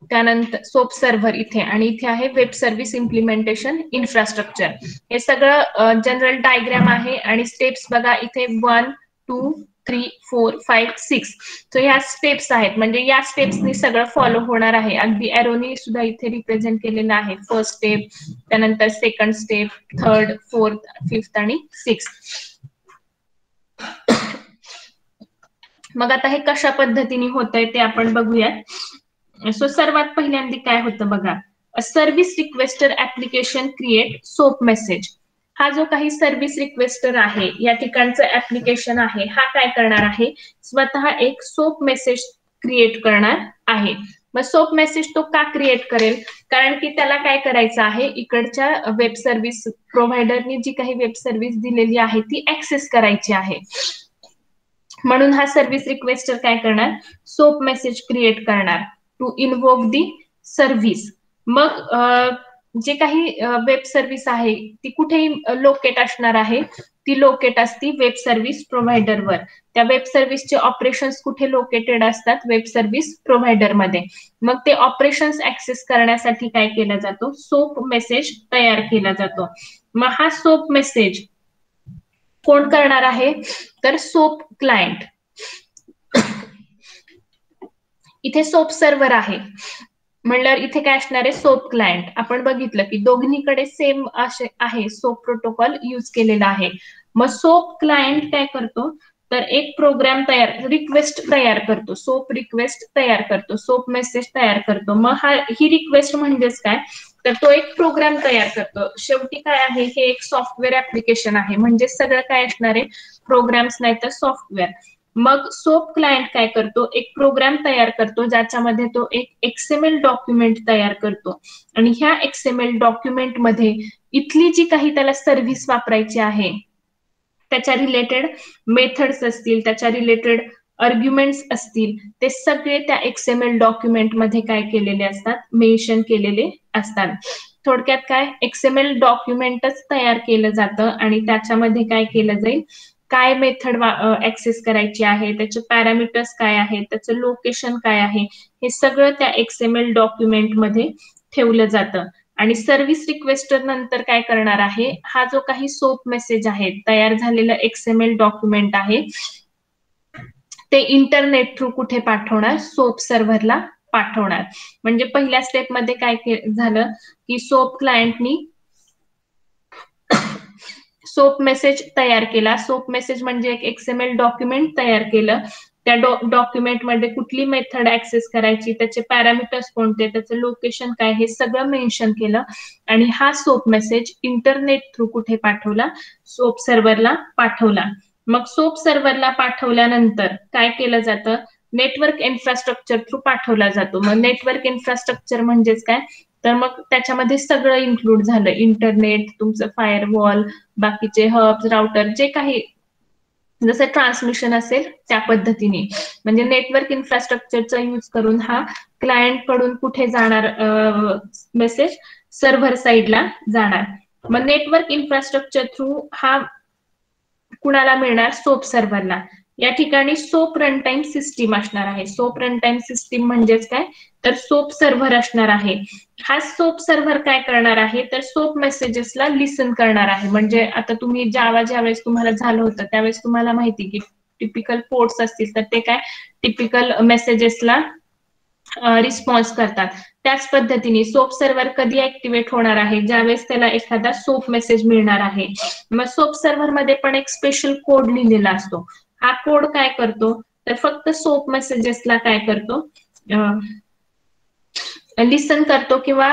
Speaker 1: त्यानंतर सोप सर्व्हर इथे, आणि इथे आहे वेब सर्व्हिस इम्प्लिमेंटेशन इन्फ्रास्ट्रक्चर. हे सगळं जनरल डायग्राम आहे. आणि स्टेप्स बघा इथे 1, 2, 3, 4, 5, 6. सो ह्या स्टेप्स आहेत, म्हणजे या स्टेप्सनी सगळं फॉलो होणार आहे. अगदी एरोनी सुद्धा इथे रिप्रेझेंट केलेलं आहे. फर्स्ट स्टेप, त्यानंतर second step, third, fourth, fifth आणि 6. मग आता हे कशा पद्धतीने होतंय ते आपण बघूयात. सो सर्वात पहिल्यांदा काय होतं बघा, service requester application create soap message. हा जो काही सर्व्हिस रिक्वेस्टर आहे, या ठिकाणचं ऍप्लिकेशन आहे, हा काय करणार आहे, स्वतः एक सोप मेसेज क्रिएट करणार आहे. मग सोप मेसेज तो का क्रिएट करेल, कारण की त्याला काय करायचं आहे, इकडच्या वेब सर्व्हिस प्रोव्हायडरनी जी काही वेब सर्व्हिस दिलेली आहे ती ऍक्सेस करायची आहे. म्हणून हा सर्व्हिस रिक्वेस्टर काय करणार, सोप मेसेज क्रिएट करणार टू इन्व्होक दी सर्व्हिस. मग जे काही वेब सर्व्हिस आहे ती कुठेही लोकेट असणार आहे, ती लोकेट असती वेब सर्व्हिस प्रोव्हायडरवर. त्या वेब सर्व्हिसचे ऑपरेशन्स कुठे लोकेटेड असतात, वेब सर्व्हिस प्रोव्हायडर मध्ये. मग ते ऑपरेशन्स ऍक्सेस करण्यासाठी काय केला जातो, सोप मेसेज तयार केला जातो. मग हा सोप मेसेज कोण करणार आहे, तर सोप क्लायंट. इथे सोप सर्व्हर आहे, म्हणल्यावर इथे काय असणार आहे, सोप क्लायंट. आपण बघितलं की दोघींकडे सेम असे आहे, सोप प्रोटोकॉल यूज केलेला आहे. मग सोप क्लायंट काय करतो, तर एक प्रोग्राम तयार, रिक्वेस्ट तयार करतो, सोप रिक्वेस्ट तयार करतो, सोप मेसेज तयार करतो. मग ही रिक्वेस्ट म्हणजेच काय, तर तो एक प्रोग्राम तयार करतो. शेवटी काय आहे, हे एक सॉफ्टवेअर ऍप्लिकेशन आहे, म्हणजे सगळं काय असणार आहे, प्रोग्राम्स नाही तर सॉफ्टवेअर. मग सोप क्लायंट काय करतो, एक प्रोग्राम तयार करतो ज्याच्यामध्ये तो एक एक्सएमएल डॉक्युमेंट तयार करतो. आणि ह्या एक्सएमएल डॉक्युमेंट मध्ये इथली जी काही त्याला सर्व्हिस वापरायची आहे, त्याच्या रिलेटेड मेथड्स असतील, त्याच्या रिलेटेड आर्ग्युमेंट्स असतील, ते सगळे त्या एक्सएमएल डॉक्युमेंट मध्ये काय केलेले असतात, मेन्शन केलेले असतात. थोडक्यात काय, एक्सएमएल डॉक्युमेंटच तयार केलं जातं आणि त्याच्यामध्ये काय केलं जाईल, काय मेथड ऍक्सेस करायची आहे, त्याचे पॅरामीटर्स काय आहेत, त्याचं लोकेशन काय आहे, हे सगळं त्या एक्सएमएल डॉक्युमेंट मध्ये ठेवलं जातं. आणि सर्व्हिस रिक्वेस्टर नंतर काय करणार आहे, हा जो काही सोप मेसेज आहे, तयार झालेलं एक्सएमएल डॉक्युमेंट आहे, ते इंटरनेट थ्रू कुठे पाठवणार, सोप सर्व्हरला पाठवणार. म्हणजे पहिल्या स्टेप मध्ये काय झालं की सोप क्लायंटनी सोप मेसेज तयार केला. सोप मेसेज म्हणजे एक एक्सएमएल डॉक्युमेंट तयार केलं. त्या डॉक्युमेंट मध्ये कुठली मेथड ऍक्सेस करायची, त्याचे पॅरामीटर्स कोणते, त्याचं लोकेशन काय, हे सगळं मेन्शन केलं. आणि हा सोप मेसेज इंटरनेट थ्रू कुठे पाठवला, सोप सर्व्हरला पाठवला. मग सोप सर्व्हरला पाठवल्यानंतर काय केलं जातं, नेटवर्क इन्फ्रास्ट्रक्चर थ्रू पाठवला जातो. मग नेटवर्क इन्फ्रास्ट्रक्चर म्हणजेच काय, तर मग त्याच्यामध्ये सगळं इन्क्लूड झालं, इंटरनेट, तुमचं फायरवॉल, बाकीचे हब्स, राउटर, जे काही जसं ट्रान्समिशन असेल त्या पद्धतीने. म्हणजे नेटवर्क इन्फ्रास्ट्रक्चरचा यूज करून हा क्लायंट कडून कुठे जाणार मेसेज, सर्व्हर साइडला जाणार. मग नेटवर्क इन्फ्रास्ट्रक्चर थ्रू हा कुणाला मिळणार, सोप सर्व्हरला. या ठिकाणी सोप रनटाइम सिस्टीम असणार आहे. सोप रनटाइम सिस्टीम म्हणजेच काय, तर सोप सर्व्हर असणार आहे. हा सोप सर्व्हर काय करणार आहे, तर सोप मेसेजेसला लिसन करणार आहे. म्हणजे आता तुम्ही ज्यावेळेस तुम्हाला झालं होतं त्यावेळेस तुम्हाला माहिती की टिपिकल पोर्ट्स असतील तर ते काय टिपिकल मेसेजेसला रिस्पॉन्स करतात. त्याच पद्धतीने सोप सर्व्हर कधी ऍक्टिव्हेट होणार आहे, ज्यावेळेस त्याला एखादा सोप मेसेज मिळणार आहे. मग सोप सर्व्हर मध्ये पण एक स्पेशल कोड लिहिलेला असतो. हा कोड काय करतो, तर फक्त सोप मेसेजेसला काय करतो, लिसन करतो किंवा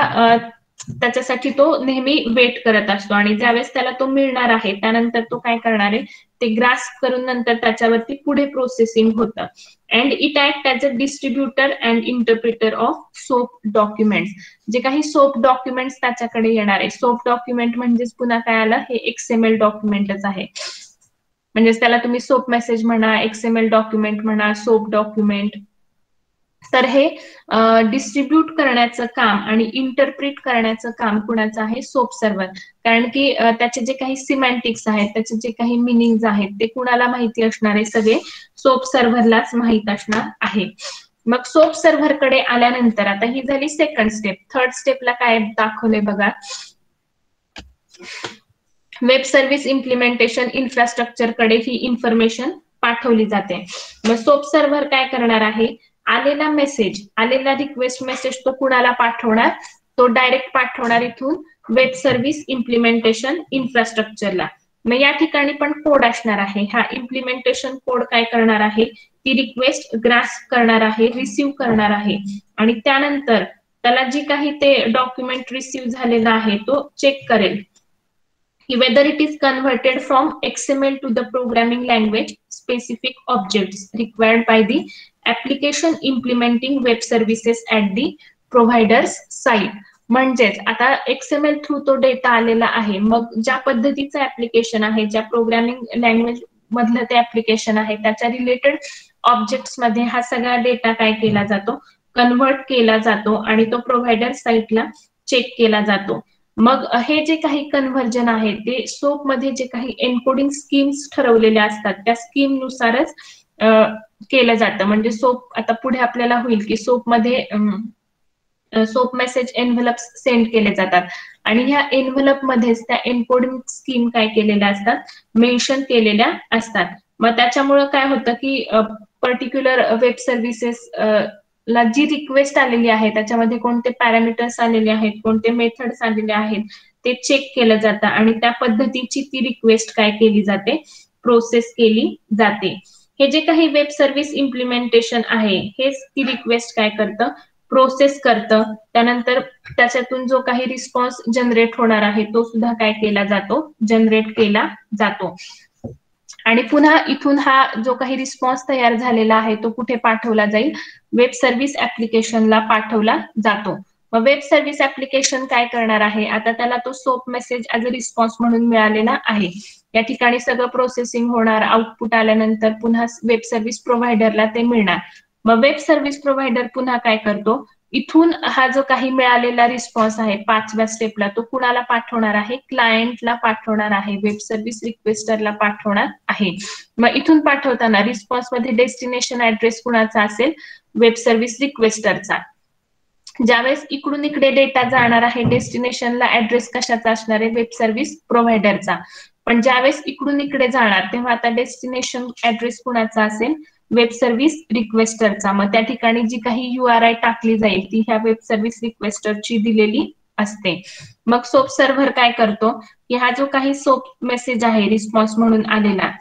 Speaker 1: त्याच्यासाठी तो नेहमी वेट करत असतो. आणि ज्यावेळेस त्याला तो मिळणार आहे त्यानंतर तो काय करणार आहे, ते ग्रास्प करून नंतर त्याच्यावरती पुढे प्रोसेसिंग होतं. And it act as a distributor and interpreter of soap documents. जे काही सोप डॉक्युमेंट्स त्याच्याकडे येणार आहे, सोप डॉक्युमेंट म्हणजेच पुन्हा काय आलं, हे एक्सएमएल डॉक्युमेंटच आहे. म्हणजेच त्याला तुम्ही सोप मेसेज म्हणा, एक्सएमएल डॉक्युमेंट म्हणा, सोप डॉक्युमेंट. तर हे डिस्ट्रीब्यूट करण्याचं काम आणि इंटरप्रिट करण्याचं काम कुणाचं आहे, सोप सर्व्हर. कारण की त्याचे जे काही सिमॅन्टिक्स आहेत, त्याचे जे काही मिनिंग्स आहेत, ते कुणाला माहिती असणार आहे, सगळे सोप सर्व्हरलाच माहित असणार आहे. मग सोप सर्व्हर कडे आल्यानंतर आता ही झाली सेकंड स्टेप. थर्ड स्टेपला काय दाखवले बघा, वेब सर्व्हिस इम्प्लिमेंटेशन इन्फ्रास्ट्रक्चर कडे ही इन्फॉर्मेशन पाठवली जाते. मग सोप सर्व्हर काय करणार आहे, आलेला मेसेज, आलेला रिक्वेस्ट मेसेज तो कुणाला पाठवणार, तो डायरेक्ट पाठवणार इथून वेब सर्व्हिस इम्प्लिमेंटेशन इन्फ्रास्ट्रक्चरला. मग या ठिकाणी पण कोड असणार आहे. हा इम्प्लिमेंटेशन कोड काय करणार आहे, ती रिक्वेस्ट ग्रास्प करणार आहे, रिसीव्ह करणार आहे. आणि त्यानंतर त्याला जी काही ते डॉक्युमेंट रिसीव्ह झालेला आहे तो चेक करेल whether it is converted from XML to the programming language specific objects required by the application implementing web services at the provider's site. म्हणजेच आता XML थ्रू तो डेटा आलेला आहे, मग ज्या पद्धतीचं ऍप्लिकेशन आहे, ज्या प्रोग्रामिंग लँग्वेज मधलं ते ऍप्लिकेशन आहे, त्याच्या रिलेटेड ऑब्जेक्ट्स मध्ये हा सगळा डेटा काय केला जातो, कन्व्हर्ट केला जातो आणि तो प्रोव्हायडर साइटला चेक केला जातो. मग हे जे काही कन्व्हर्जन आहे ते सोप मध्ये जे काही एन्कोडिंग स्कीम्स ठरवलेल्या असतात त्या स्कीम नुसारच केलं जातं. म्हणजे सोप आता पुढे आपल्याला होईल की सोप मध्ये सोप मेसेज एनव्हलप्स सेंड केले जातात आणि ह्या एनव्हलप मध्येच त्या एन्कोडिंग स्कीम काय केलेल्या असतात, मेन्शन केलेल्या असतात. मग त्याच्यामुळे काय होतं की पर्टिक्युलर वेब सर्व्हिसेस ला जी रिक्वेस्ट आलेली आहे त्याच्यामध्ये कोणते पॅरामीटर्स आलेले आहेत, कोणते मेथड्स आलेले आहेत ते चेक केलं जातं आणि त्या पद्धतीची ती रिक्वेस्ट काय केली जाते, प्रोसेस केली जाते. हे जे काही वेब सर्व्हिस इम्प्लिमेंटेशन आहे हेच ती रिक्वेस्ट काय करतं, प्रोसेस करतं. त्यानंतर त्याच्यातून जो काही रिस्पॉन्स जनरेट होणार आहे तो सुद्धा काय केला जातो, जनरेट केला जातो. आणि पुन्हा इथून हा जो काही रिस्पॉन्स तयार झालेला आहे तो कुठे पाठवला जाईल, वेब सर्व्हिस ऍप्लिकेशनला पाठवला जातो. मग वेब सर्व्हिस ऍप्लिकेशन काय करणार आहे, आता त्याला तो soap message as a response म्हणून मिळालेला आहे. या ठिकाणी सगळं प्रोसेसिंग होणार, आउटपुट आल्यानंतर पुन्हा वेब सर्व्हिस प्रोव्हायडरला ते मिळणार. मग वेब सर्व्हिस प्रोव्हायडर पुन्हा काय करतो, इथून हा जो काही मिळालेला रिस्पॉन्स आहे 5व्या स्टेपला तो कुणाला पाठवणार आहे, क्लायंटला पाठवणार आहे, वेब सर्व्हिस रिक्वेस्टरला पाठवणार आहे. मग इथून पाठवताना रिस्पॉन्स मध्ये डेस्टिनेशन ऍड्रेस कुणाचा असेल, वेब सर्व्हिस रिक्वेस्टरचा. ज्यावेळेस इकडून इकडे डेटा जाणार आहे डेस्टिनेशनला ऍड्रेस कशाचा असणार आहे, वेब सर्व्हिस प्रोव्हायडरचा. पण ज्यावेळेस इकडून इकडे जाणार तेव्हा आता डेस्टिनेशन ऍड्रेस कुणाचा असेल, वेब सर्व्हिस रिक्वेस्टरचा. मग त्या ठिकाणी जी काही URI टाकली जाईल ती ह्या वेब सर्व्हिस रिक्वेस्टरची दिलेली असते. मग सोप सर्व्हर काय करतो की हा जो काही सोप मेसेज आहे रिस्पॉन्स म्हणून आलेला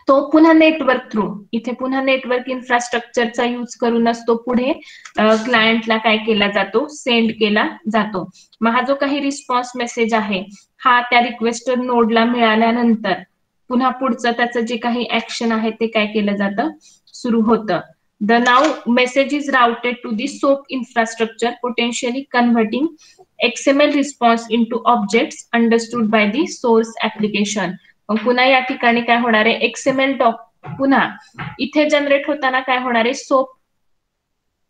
Speaker 1: तो पुन्हा नेटवर्क थ्रू, इथे पुन्हा नेटवर्क इन्फ्रास्ट्रक्चरचा यूज करूनच तो पुढे क्लायंटला काय केला जातो, सेंड केला जातो. मग हा जो काही रिस्पॉन्स मेसेज आहे हा त्या रिक्वेस्टर नोडला मिळाल्यानंतर पुन्हा पुढचं त्याचं जे काही ऍक्शन आहे ते काय केलं जातं, सुरू होतं. द नाव message is routed to the SOAP infrastructure potentially converting XML response into objects understood by the source application. मग पुन्हा या ठिकाणी काय होणार आहे, XML पुन्हा इथे जनरेट होताना काय होणार आहे, SOAP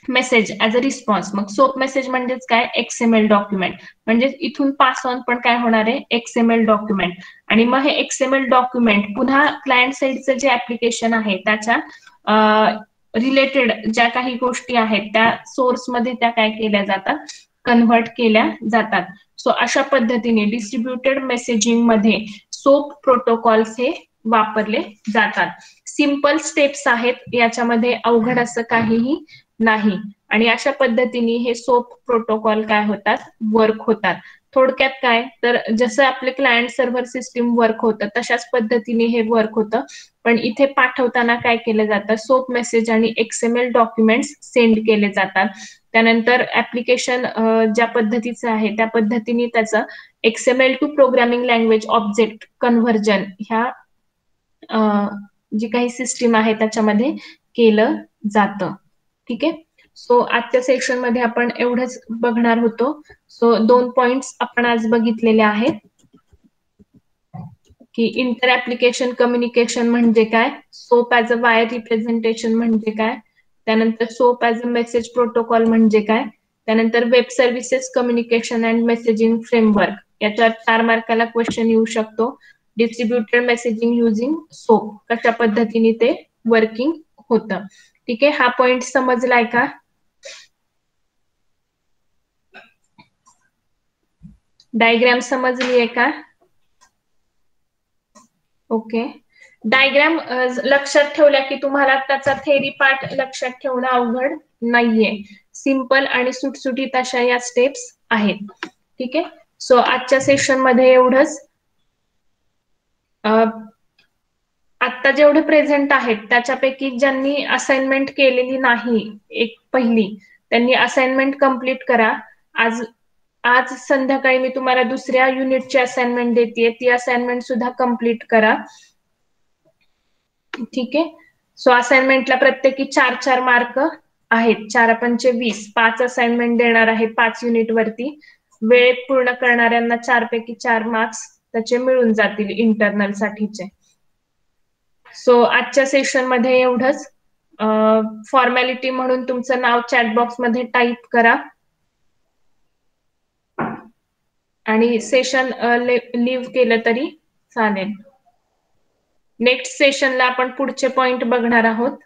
Speaker 1: message as a response. मग सोप मेसेज म्हणजेच काय, XML डॉक्युमेंट. म्हणजे इथून पास ऑन पण काय होणार आहे, XML डॉक्युमेंट. आणि मग हे XML डॉक्युमेंट पुन्हा क्लायंट साइडचं जे ऍप्लिकेशन आहे त्याच्या रिलेटेड ज्या काही गोष्टी आहेत त्या सोर्समध्ये त्या काय केल्या जातात, कन्व्हर्ट केल्या जातात. सो अशा पद्धतीने डिस्ट्रीब्युटेड मेसेजिंग मध्ये सोप प्रोटोकॉल्स हे वापरले जातात. सिंपल स्टेप्स आहेत, याच्यामध्ये अवघड असं काहीही नाही. आणि अशा पद्धतीने हे सोप प्रोटोकॉल काय होतात, वर्क होतात. थोडक्यात काय तर जसं आपले क्लायंट सर्व्हर सिस्टीम वर्क होतं तशाच पद्धतीने हे वर्क होतं. पण इथे पाठवताना काय केलं जातं, सोप मेसेज आणि XML डॉक्युमेंट्स सेंड केले जातात. त्यानंतर ऍप्लिकेशन ज्या पद्धतीचं आहे त्या पद्धतीने त्याचं XML to programming language object conversion ह्या जी काही सिस्टीम आहे त्याच्यामध्ये केलं जातं. ठीक आहे. सो आजच्या सेशन मध्ये आपण एवढंच बघणार होतो. सो 2 पॉइंट्स आपण आज बघितलेले आहेत की इंटर ऍप्लिकेशन कम्युनिकेशन म्हणजे काय, soap as a wire representation म्हणजे काय, त्यानंतर soap as a message protocol म्हणजे काय, त्यानंतर web services communication and messaging framework, याच्यावर 4 मार्काला क्वेश्चन येऊ शकतो. डिस्ट्रीब्युटेड मेसेजिंग युजिंग सोप, कशा पद्धतीने ते वर्किंग होतं. ठीक आहे, हा पॉइंट समजलाय का? डायग्राम समजलीये का? ओके. डायग्राम लक्षात ठेवल्या की तुम्हाला त्याचा थेरी पार्ट लक्षात ठेवणं अवघड नाहीये. सिंपल आणि सुटसुटीत अशा या स्टेप्स आहेत. ठीक आहे. सो आजच्या सेशन मध्ये एवढंच. आता जेवढे प्रेझेंट आहेत त्याच्यापैकी ज्यांनी असाइनमेंट केलेली नाही एक पहिली, त्यांनी असाइनमेंट कंप्लीट करा. आज संध्याकाळी मी तुम्हाला दुसऱ्या युनिटची असाइनमेंट देते, ती असाइनमेंट सुद्धा कंप्लीट करा. ठीक आहे. सो असाइनमेंटला प्रत्येकी 4-4 मार्क आहेत. 4×5 = 20. 5 असाइनमेंट देणार आहे 5 युनिट वरती. वेळेत पूर्ण करणाऱ्यांना 4 पैकी 4 मार्क्स त्याचे मिळून जातील इंटरनल साठीचे. सो आजच्या सेशन मध्ये एवढंच. फॉर्मॅलिटी म्हणून तुमचं नाव चॅट बॉक्स मध्ये टाईप करा आणि सेशन लिव्ह केलं तरी चालेल. नेक्स्ट सेशनला आपण पुढचे पॉइंट बघणार आहोत.